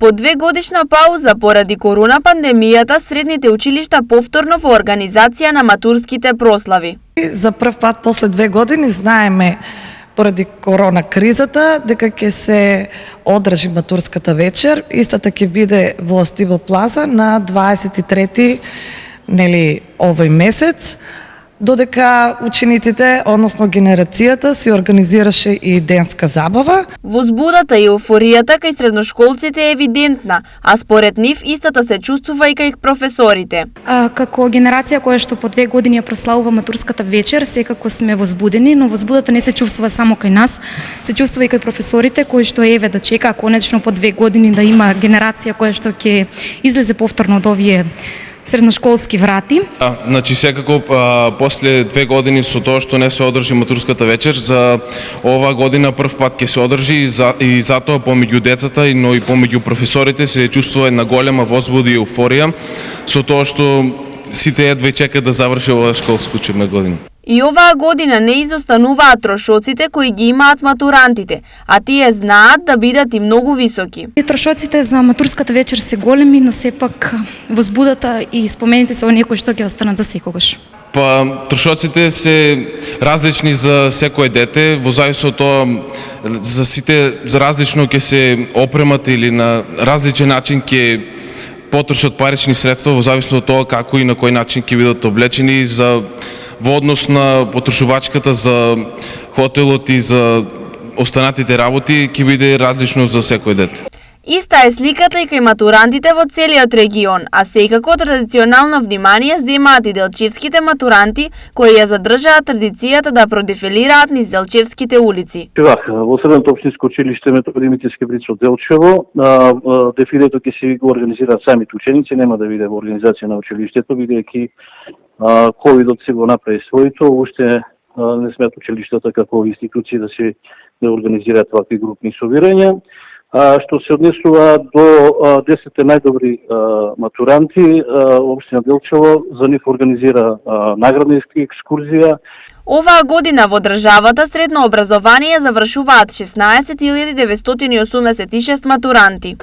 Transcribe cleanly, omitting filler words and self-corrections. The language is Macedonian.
По 2-годишна пауза поради корона пандемијата, средните училишта повторно во организација на матурските прослави. За прв пат после 2 години знаеме поради корона кризата дека ќе се одржи матурската вечер. Истата ќе биде во Стиво Плаза на 23 овој месец, додека учениците, односно генерацијата, си организираше и денска забава. Возбудата и еуфоријата кај средношколците е евидентна, а според нив истата се чувствува и кај професорите. Како генерација која што по 2 години ја прославува матурската вечер, секако сме возбудени, но возбудата не се чувствува само кај нас, се чувствува и кај професорите кои што дочека конечно по 2 години да има генерација која што ќе излезе повторно од овие средношколски врати. Значи секако после 2 години со тоа што не се одржи матурската вечер, за оваа година прв пат ќе се одржи и затоа помеѓу децата, но и помеѓу професорите се чувствува една голема возбуда и еуфорија со тоа што сите едва чекаат да заврши оваа школска учебна година. И оваа година не изостануваат трошоците кои ги имаат матурантите, а тие знаат да бидат и многу високи. Трошоците за матурската вечер се големи, но сепак возбудата и спомените се оние кои што ќе останат за секогаш. Трошоците се различни за секое дете, во зависи од тоа за различно ќе се опремат или на различен начин ќе потрошат парични средства во зависи од тоа како и на кој начин ќе бидат облечени во однос на потрошувачката за хотелот и за останатите работи ќе биде различно за секој дете. Иста е сликата и кај матурантите во целиот регион, а секако традиционално внимание земаат и делчевските матуранти кои ја задржаат традицијата да продефилираат низ делчевските улици. Во Средното општинско училиште Методи Димитриевски Брицо Делчево, дефилето ќе се го организираат самите ученици, нема да биде во организација на училиштето, бидејќи ковидот се го направи своето, уште не смеат училиштата како институции да организираат вакви групни собирања. Што се однесува до 10 најдобри матуранти, општина Делчево за нив организира наградна екскурзија. Оваа година во државата средно образование завршуваат 16.986 матуранти.